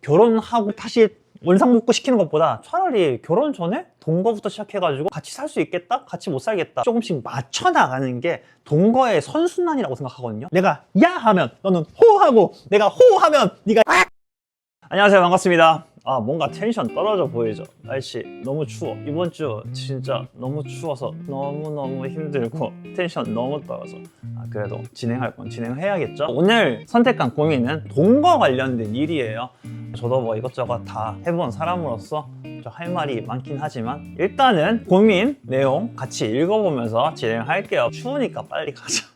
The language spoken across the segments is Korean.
결혼하고 다시 원상복구 시키는 것보다 차라리 결혼 전에 동거부터 시작해가지고 같이 살 수 있겠다? 같이 못 살겠다? 조금씩 맞춰나가는 게 동거의 선순환이라고 생각하거든요. 내가 야 하면 너는 호 하고, 내가 호 하면 네가 안녕하세요, 반갑습니다. 뭔가 텐션 떨어져 보이죠? 날씨 너무 추워. 이번 주 진짜 너무 추워서 너무너무 힘들고 텐션 너무 떨어져. 그래도 진행할 건 진행해야겠죠? 오늘 선택한 고민은 동거 관련된 일이에요. 저도 뭐 이것저것 다 해본 사람으로서 할 말이 많긴 하지만 일단은 고민 내용 같이 읽어보면서 진행할게요. 추우니까 빨리 가자.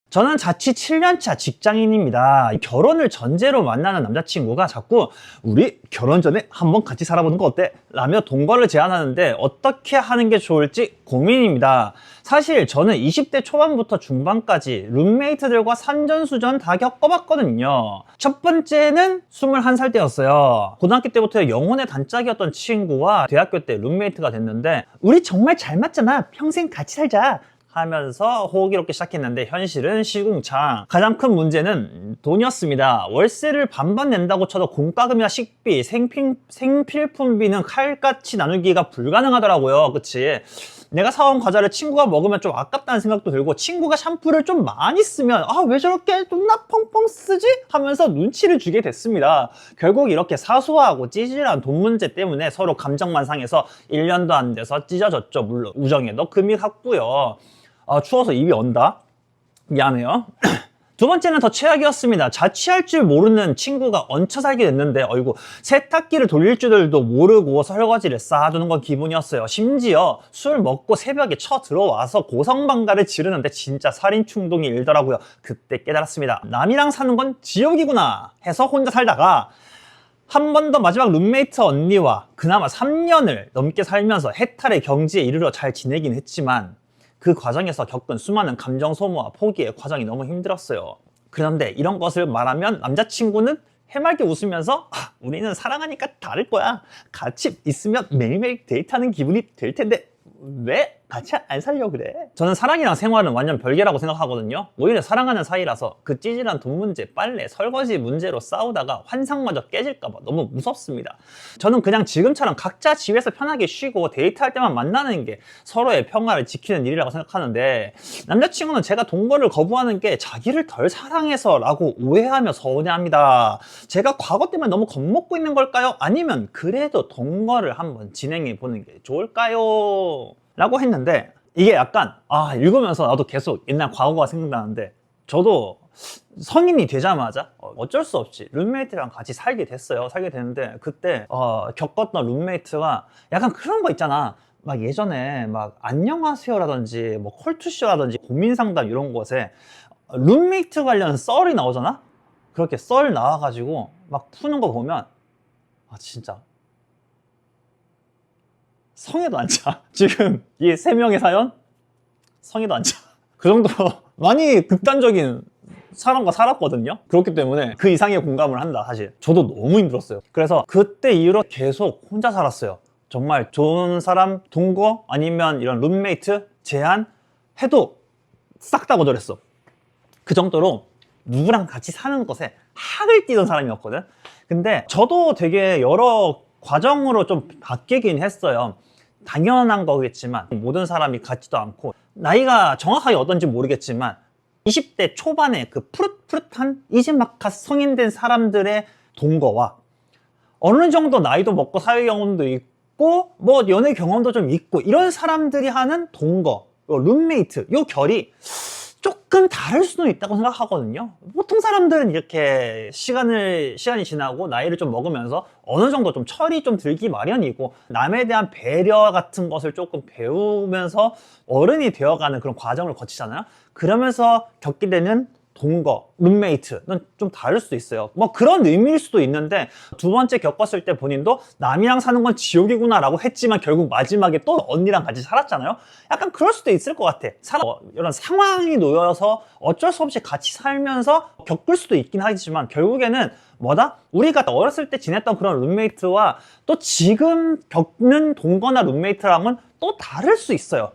저는 자취 7년차 직장인입니다. 결혼을 전제로 만나는 남자친구가 자꾸 우리 결혼 전에 한번 같이 살아보는 거 어때? 라며 동거를 제안하는데 어떻게 하는 게 좋을지 고민입니다. 사실 저는 20대 초반부터 중반까지 룸메이트들과 산전수전 다 겪어봤거든요. 첫 번째는 21살 때였어요. 고등학교 때부터 영혼의 단짝이었던 친구와 대학교 때 룸메이트가 됐는데 우리 정말 잘 맞잖아. 평생 같이 살자. 하면서 호기롭게 시작했는데 현실은 시궁창. 가장 큰 문제는 돈이었습니다. 월세를 반반 낸다고 쳐도 공과금이나 식비, 생필품비는 칼같이 나누기가 불가능하더라고요. 그치? 내가 사온 과자를 친구가 먹으면 좀 아깝다는 생각도 들고, 친구가 샴푸를 좀 많이 쓰면 왜 저렇게 존나 펑펑 쓰지? 하면서 눈치를 주게 됐습니다. 결국 이렇게 사소하고 찌질한 돈 문제 때문에 서로 감정만 상해서 1년도 안 돼서 찢어졌죠. 물론 우정에도 금이 갔고요. 추워서 입이 언다. 미안해요. 두 번째는 더 최악이었습니다. 자취할 줄 모르는 친구가 얹혀 살게 됐는데 세탁기를 돌릴 줄도 모르고 설거지를 쌓아두는 건 기분이었어요. 심지어 술 먹고 새벽에 들어와서 고성방가를 지르는데 진짜 살인 충동이 일더라고요. 그때 깨달았습니다. 남이랑 사는 건 지옥이구나 해서 혼자 살다가 한 번 더 마지막 룸메이트 언니와 그나마 3년을 넘게 살면서 해탈의 경지에 이르러 잘 지내긴 했지만 그 과정에서 겪은 수많은 감정 소모와 포기의 과정이 너무 힘들었어요. 그런데 이런 것을 말하면 남자친구는 해맑게 웃으면서 우리는 사랑하니까 다를 거야. 같이 있으면 매일매일 데이트하는 기분이 될 텐데 왜 같이 안 살려고 그래? 저는 사랑이랑 생활은 완전 별개라고 생각하거든요. 오히려 사랑하는 사이라서 그 찌질한 돈 문제, 빨래, 설거지 문제로 싸우다가 환상마저 깨질까봐 너무 무섭습니다. 저는 그냥 지금처럼 각자 집에서 편하게 쉬고 데이트할 때만 만나는 게 서로의 평화를 지키는 일이라고 생각하는데, 남자친구는 제가 동거를 거부하는 게 자기를 덜 사랑해서 라고 오해하며 서운해합니다. 제가 과거 때문에 너무 겁먹고 있는 걸까요? 아니면 그래도 동거를 한번 진행해 보는 게 좋을까요? 라고 했는데, 이게 약간 읽으면서 나도 계속 옛날 과거가 생각나는데, 저도 성인이 되자마자 어쩔 수 없이 룸메이트랑 같이 살게 됐어요. 살게 됐는데 그때 겪었던 룸메이트가 약간 그런 거 있잖아. 막 예전에 막 안녕하세요라든지 뭐 콜투쇼라든지 고민상담 이런 곳에 룸메이트 관련 썰이 나오잖아. 그렇게 썰 나와가지고 막 푸는 거 보면 진짜 성에도 안 차. 지금 이 3명의 사연 성에도 안 차. 그 정도로 많이 극단적인 사람과 살았거든요. 그렇기 때문에 그 이상의 공감을 한다. 사실 저도 너무 힘들었어요. 그래서 그때 이후로 계속 혼자 살았어요. 정말 좋은 사람 동거 아니면 이런 룸메이트 제안해도 싹 다 거절했어. 그 정도로 누구랑 같이 사는 것에 학을 띠던 사람이었거든. 근데 저도 되게 여러 과정으로 좀 바뀌긴 했어요. 당연한 거겠지만 모든 사람이 같지도 않고, 나이가 정확하게 어떤지 모르겠지만 20대 초반에 그 푸릇푸릇한 이제 막 성인 된 사람들의 동거와 어느 정도 나이도 먹고 사회 경험도 있고 뭐 연애 경험도 좀 있고 이런 사람들이 하는 동거, 룸메이트, 요 결이 조금 다를 수도 있다고 생각하거든요. 보통 사람들은 이렇게 시간이 지나고 나이를 좀 먹으면서 어느 정도 좀 철이 좀 들기 마련이고, 남에 대한 배려 같은 것을 조금 배우면서 어른이 되어가는 그런 과정을 거치잖아요. 그러면서 겪게 되는 동거, 룸메이트는 좀 다를 수도 있어요. 뭐 그런 의미일 수도 있는데, 두 번째 겪었을 때 본인도 남이랑 사는 건 지옥이구나 라고 했지만 결국 마지막에 또 언니랑 같이 살았잖아요. 약간 그럴 수도 있을 것 같아. 이런 상황이 놓여서 어쩔 수 없이 같이 살면서 겪을 수도 있긴 하지만 결국에는 우리가 어렸을 때 지냈던 그런 룸메이트와 또 지금 겪는 동거나 룸메이트랑은 또 다를 수 있어요.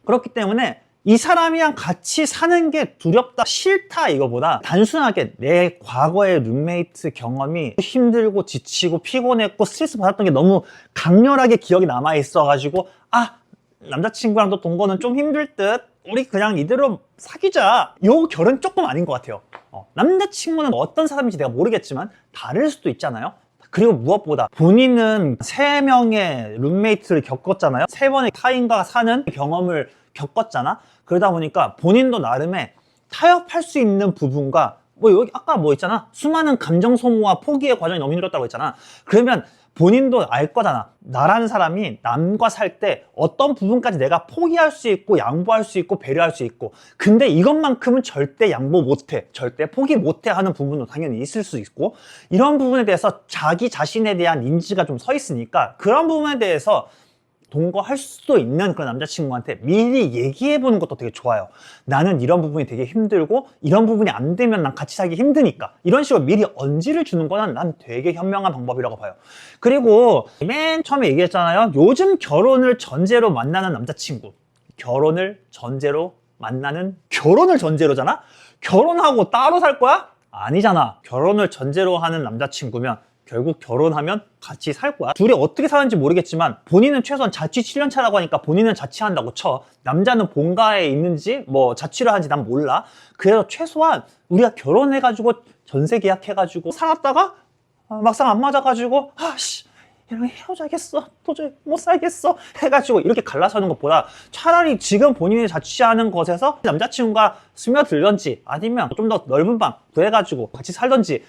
그렇기 때문에 이 사람이랑 같이 사는 게 두렵다, 싫다 이거보다 단순하게 내 과거의 룸메이트 경험이 힘들고 지치고 피곤했고 스트레스 받았던 게 너무 강렬하게 기억이 남아있어가지고 아, 남자친구랑 또 동거는 좀 힘들 듯, 우리 그냥 이대로 사귀자, 요 결은 조금 아닌 것 같아요. 남자친구는 어떤 사람인지 내가 모르겠지만 다를 수도 있잖아요. 그리고 무엇보다 본인은 3명의 룸메이트를 겪었잖아요. 3번의 타인과 사는 경험을 겪었잖아. 그러다 보니까 본인도 나름의 타협할 수 있는 부분과 뭐 여기 아까 뭐 있잖아, 수많은 감정 소모와 포기의 과정이 너무 힘들었다고 했잖아. 그러면 본인도 알 거잖아. 나라는 사람이 남과 살 때 어떤 부분까지 내가 포기할 수 있고 양보할 수 있고 배려할 수 있고, 근데 이것만큼은 절대 양보 못해, 절대 포기 못해 하는 부분도 당연히 있을 수 있고, 이런 부분에 대해서 자기 자신에 대한 인지가 좀 서 있으니까 그런 부분에 대해서 동거할 수도 있는 그런 남자친구한테 미리 얘기해보는 것도 되게 좋아요. 나는 이런 부분이 되게 힘들고 이런 부분이 안 되면 난 같이 살기 힘드니까, 이런 식으로 미리 언지를 주는 거는 난 되게 현명한 방법이라고 봐요. 그리고 맨 처음에 얘기했잖아요. 요즘 결혼을 전제로 만나는 남자친구, 결혼을 전제로 전제로잖아? 결혼하고 따로 살 거야? 아니잖아. 결혼을 전제로 하는 남자친구면 결국 결혼하면 같이 살 거야. 둘이 어떻게 사는지 모르겠지만 본인은 최소한 자취 7년 차라고 하니까 본인은 자취한다고 쳐. 남자는 본가에 있는지 뭐 자취를 하는지 난 몰라. 그래서 최소한 우리가 결혼해가지고 전세 계약해가지고 살았다가 막상 안 맞아가지고 아씨 얘랑 헤어져야겠어, 도저히 못 살겠어 해가지고 이렇게 갈라서는 것보다 차라리 지금 본인이 자취하는 것에서 남자친구가 스며들던지 아니면 좀 더 넓은 방 구해가지고 같이 살던지,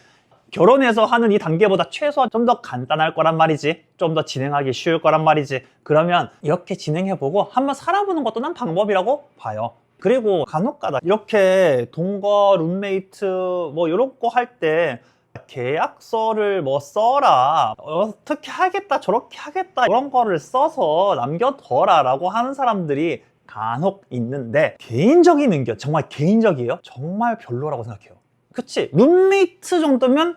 결혼해서 하는 이 단계보다 최소한 좀 더 간단할 거란 말이지, 좀 더 진행하기 쉬울 거란 말이지. 그러면 이렇게 진행해보고 한번 살아보는 것도 난 방법이라고 봐요. 그리고 간혹가다 이렇게 동거, 룸메이트 뭐 이런 거 할 때 계약서를 뭐 써라, 어떻게 하겠다 저렇게 하겠다 이런 거를 써서 남겨둬라 라고 하는 사람들이 간혹 있는데, 개인적인 의견, 정말 개인적이에요. 정말 별로라고 생각해요. 그치? 룸메이트 정도면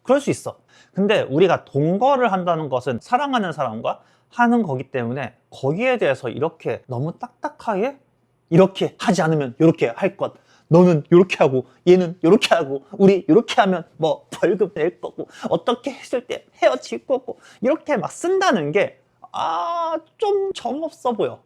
그럴 수 있어. 근데 우리가 동거를 한다는 것은 사랑하는 사람과 하는 거기 때문에 거기에 대해서 이렇게 너무 딱딱하게 이렇게 하지 않으면 이렇게 할 것, 너는 이렇게 하고 얘는 이렇게 하고 우리 이렇게 하면 뭐 벌금 낼 거고 어떻게 했을 때 헤어질 거고 이렇게 막 쓴다는 게 좀 정없어 보여.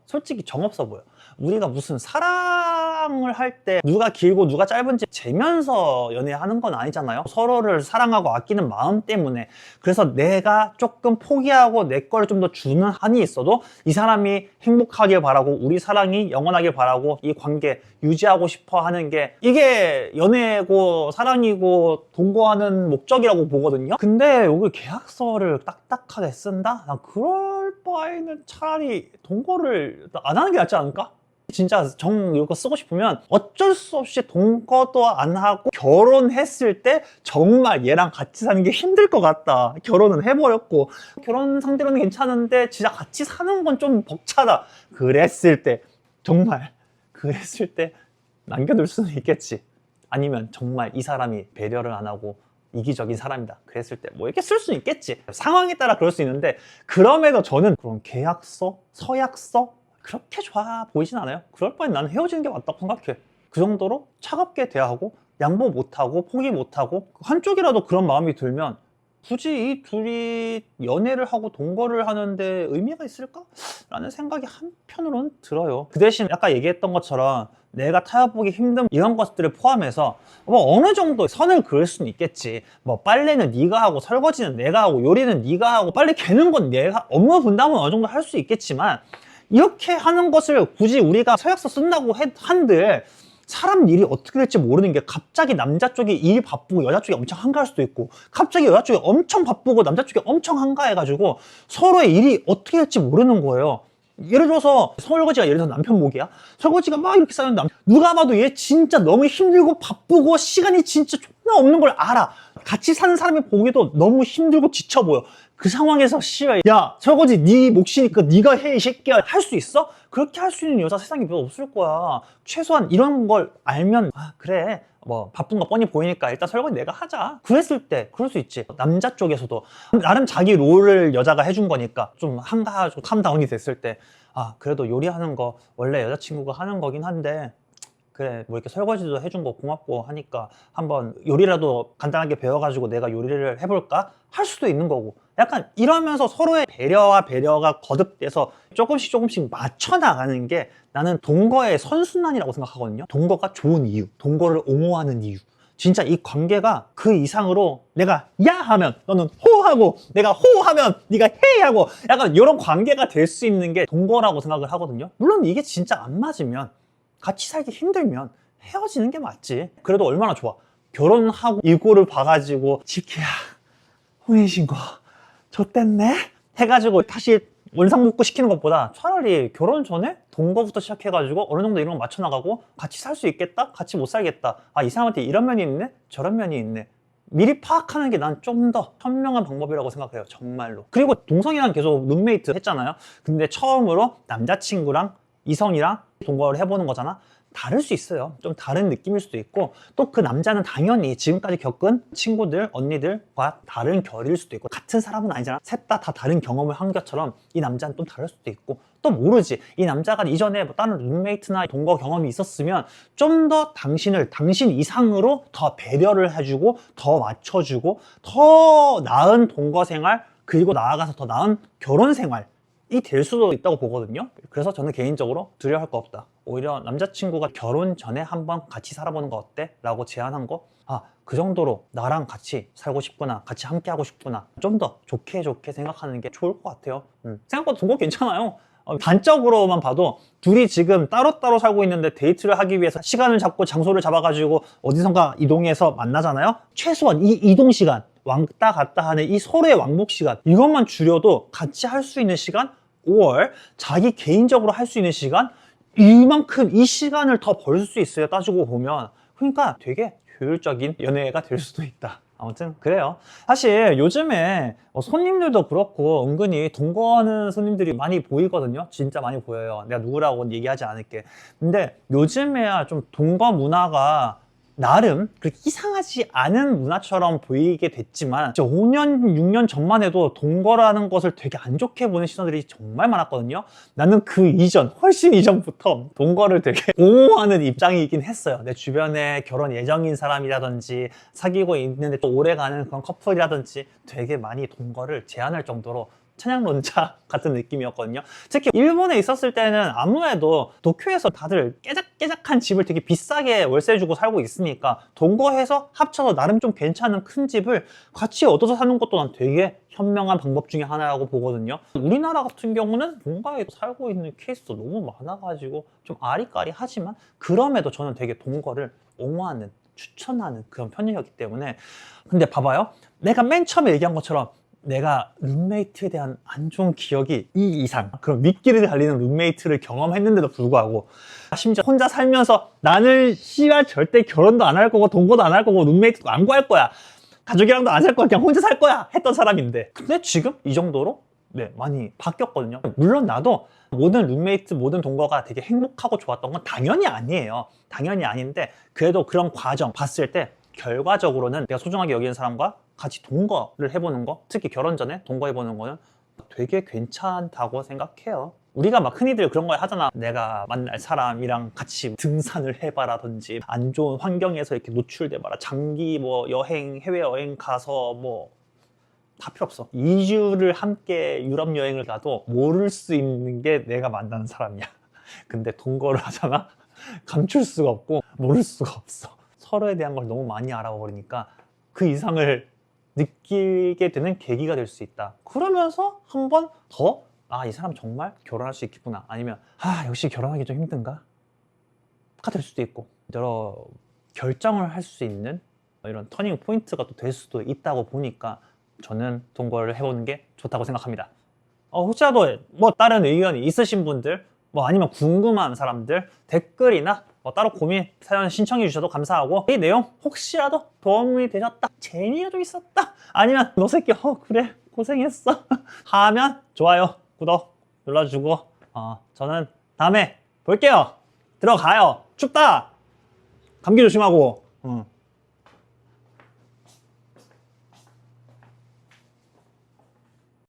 솔직히 정없어 보여. 우리가 무슨 사랑을 할 때 누가 길고 누가 짧은지 재면서 연애하는 건 아니잖아요. 서로를 사랑하고 아끼는 마음 때문에. 그래서 내가 조금 포기하고 내 걸 좀 더 주는 한이 있어도 이 사람이 행복하길 바라고 우리 사랑이 영원하길 바라고 이 관계 유지하고 싶어 하는 게, 이게 연애고 사랑이고 동거하는 목적이라고 보거든요. 근데 여기 계약서를 딱딱하게 쓴다? 난 그럴 바에는 차라리 동거를 안 하는 게 낫지 않을까? 진짜 이거 쓰고 싶으면 어쩔 수 없이 동거도 안 하고 결혼했을 때 정말 얘랑 같이 사는 게 힘들 것 같다, 결혼은 해버렸고 결혼 상대로는 괜찮은데 진짜 같이 사는 건 좀 벅차다, 그랬을 때 남겨둘 수는 있겠지. 아니면 정말 이 사람이 배려를 안 하고 이기적인 사람이다, 그랬을 때 뭐 이렇게 쓸 수는 있겠지. 상황에 따라 그럴 수 있는데, 그럼에도 저는 그런 계약서, 서약서 그렇게 좋아 보이진 않아요. 그럴 바엔 나는 헤어지는 게 맞다고 생각해. 그 정도로 차갑게 대하고 양보 못하고 포기 못하고 한쪽이라도 그런 마음이 들면 굳이 이 둘이 연애를 하고 동거를 하는데 의미가 있을까? 라는 생각이 한편으로는 들어요. 그 대신 아까 얘기했던 것처럼 내가 타협보기 힘든 이런 것들을 포함해서 뭐 어느 정도 선을 그을 수는 있겠지. 뭐 빨래는 네가 하고 설거지는 내가 하고 요리는 네가 하고 빨리 개는 건 내가, 업무 분담은 어느 정도 할 수 있겠지만 이렇게 하는 것을 굳이 우리가 서약서 쓴다고 한들 사람 일이 어떻게 될지 모르는 게, 갑자기 남자 쪽이 일이 바쁘고 여자 쪽이 엄청 한가할 수도 있고, 갑자기 여자 쪽이 엄청 바쁘고 남자 쪽이 엄청 한가해가지고 서로의 일이 어떻게 될지 모르는 거예요. 예를 들어서 설거지가 예를 들어서 남편 목이야. 설거지가 막 이렇게 쌓였는데 누가 봐도 얘 진짜 너무 힘들고 바쁘고 시간이 진짜 나 없는 걸 알아. 같이 사는 사람이 보기도 너무 힘들고 지쳐 보여. 그 상황에서 씨발 야 설거지 네 몫이니까 네가 해 이 새끼야 할 수 있어? 그렇게 할 수 있는 여자 세상에 별로 없을 거야. 최소한 이런 걸 알면 아 그래 뭐 바쁜 거 뻔히 보이니까 일단 설거지 내가 하자 그랬을 때 그럴 수 있지. 남자 쪽에서도 나름 자기 롤을 여자가 해준 거니까 좀 한가 좀 캄다운이 됐을 때 아 그래도 요리하는 거 원래 여자친구가 하는 거긴 한데 그래 뭐 이렇게 설거지도 해준 거 고맙고 하니까 한번 요리라도 간단하게 배워가지고 내가 요리를 해볼까? 할 수도 있는 거고 약간 이러면서 서로의 배려와 배려가 거듭돼서 조금씩 맞춰 나가는 게 나는 동거의 선순환이라고 생각하거든요. 동거가 좋은 이유, 동거를 옹호하는 이유. 진짜 이 관계가 그 이상으로 내가 야 하면 너는 호하고 내가 호하면 네가 헤이 하고 약간 이런 관계가 될 수 있는 게 동거라고 생각을 하거든요. 물론 이게 진짜 안 맞으면 같이 살기 힘들면 헤어지는 게 맞지. 그래도 얼마나 좋아. 결혼하고 이 꼴을 봐가지고 지키야 혼인신고 좆됐네 해가지고 다시 원상복구 시키는 것보다 차라리 결혼 전에 동거부터 시작해가지고 어느 정도 이런 거 맞춰나가고 같이 살 수 있겠다? 같이 못 살겠다. 아, 이 사람한테 이런 면이 있네? 저런 면이 있네. 미리 파악하는 게 난 좀 더 현명한 방법이라고 생각해요. 정말로. 그리고 동성이랑 계속 룸메이트 했잖아요. 근데 처음으로 남자친구랑 이성이랑 동거를 해보는 거잖아. 다를 수 있어요. 좀 다른 느낌일 수도 있고 또 그 남자는 당연히 지금까지 겪은 친구들, 언니들과 다른 결일 수도 있고 같은 사람은 아니잖아. 셋 다 다른 경험을 한 것처럼 이 남자는 좀 다를 수도 있고 또 모르지. 이 남자가 이전에 뭐 다른 룸메이트나 동거 경험이 있었으면 좀 더 당신을 당신 이상으로 더 배려를 해주고 더 맞춰주고 더 나은 동거 생활 그리고 나아가서 더 나은 결혼 생활 이 될 수도 있다고 보거든요. 그래서 저는 개인적으로 두려워할 거 없다. 오히려 남자친구가 결혼 전에 한번 같이 살아보는 거 어때? 라고 제안한 거 아, 그 정도로 나랑 같이 살고 싶구나 같이 함께 하고 싶구나 좀 더 좋게 생각하는 게 좋을 것 같아요. 생각보다 동거 괜찮아요. 단적으로만 봐도 둘이 지금 따로따로 살고 있는데 데이트를 하기 위해서 시간을 잡고 장소를 잡아가지고 어디선가 이동해서 만나잖아요. 최소한 이 이동 시간 왔다 갔다 하는 이 서로의 왕복 시간 이것만 줄여도 같이 할 수 있는 시간 5월 자기 개인적으로 할 수 있는 시간 이만큼 이 시간을 더 벌 수 있어요. 따지고 보면 그러니까 되게 효율적인 연애가 될 수도 있다. 아무튼 그래요. 사실 요즘에 손님들도 그렇고 은근히 동거하는 손님들이 많이 보이거든요. 진짜 많이 보여요. 내가 누구라고는 얘기하지 않을게. 근데 요즘에야 좀 동거 문화가 나름 그렇게 이상하지 않은 문화처럼 보이게 됐지만 5년, 6년 전만 해도 동거라는 것을 되게 안 좋게 보는 시선들이 정말 많았거든요. 나는 그 이전, 훨씬 이전부터 동거를 되게 옹호하는 입장이긴 했어요. 내 주변에 결혼 예정인 사람이라든지 사귀고 있는데 또 오래가는 그런 커플이라든지 되게 많이 동거를 제안할 정도로 찬양론자 같은 느낌이었거든요. 특히 일본에 있었을 때는 아무래도 도쿄에서 다들 깨작깨작한 집을 되게 비싸게 월세 주고 살고 있으니까 동거해서 합쳐서 나름 좀 괜찮은 큰 집을 같이 얻어서 사는 것도 난 되게 현명한 방법 중에 하나라고 보거든요. 우리나라 같은 경우는 본가에 살고 있는 케이스도 너무 많아가지고 좀 아리까리하지만 그럼에도 저는 되게 동거를 옹호하는 추천하는 그런 편이었기 때문에 근데 봐봐요. 내가 맨 처음에 얘기한 것처럼 내가 룸메이트에 대한 안 좋은 기억이 이 이상 그런 밑길을 달리는 룸메이트를 경험했는데도 불구하고 심지어 혼자 살면서 나는 씨발 절대 결혼도 안 할 거고 동거도 안 할 거고 룸메이트도 안 구할 거야 가족이랑도 안 살 거야 그냥 혼자 살 거야 했던 사람인데 근데 지금 이 정도로 네 많이 바뀌었거든요. 물론 나도 모든 룸메이트 모든 동거가 되게 행복하고 좋았던 건 당연히 아니에요. 당연히 아닌데 그래도 그런 과정 봤을 때 결과적으로는 내가 소중하게 여기는 사람과 같이 동거를 해보는 거 특히 결혼 전에 동거해보는 거는 되게 괜찮다고 생각해요. 우리가 막 흔히들 그런 거 하잖아. 내가 만날 사람이랑 같이 등산을 해봐라든지 안 좋은 환경에서 이렇게 노출돼봐라. 장기 뭐 여행 해외여행 가서 뭐 다 필요 없어. 2주를 함께 유럽 여행을 가도 모를 수 있는 게 내가 만나는 사람이야. 근데 동거를 하잖아. 감출 수가 없고 모를 수가 없어. 서로에 대한 걸 너무 많이 알아버리니까 그 이상을 느끼게 되는 계기가 될 수 있다. 그러면서 한 번 더 아, 이 사람 정말 결혼할 수 있겠구나. 아니면 아, 역시 결혼하기 좀 힘든가? 가 될 수도 있고 여러 결정을 할 수 있는 이런 터닝 포인트가 또 될 수도 있다고 보니까 저는 동거를 해보는 게 좋다고 생각합니다. 혹시라도 뭐 다른 의견이 있으신 분들 뭐 아니면 궁금한 사람들 댓글이나 따로 고민 사연 신청해 주셔도 감사하고, 이 내용 혹시라도 도움이 되셨다, 재미가 좀 있었다, 아니면 너 새끼 그래 고생했어 하면 좋아요 구독 눌러주고, 저는 다음에 볼게요. 들어가요. 춥다. 감기 조심하고.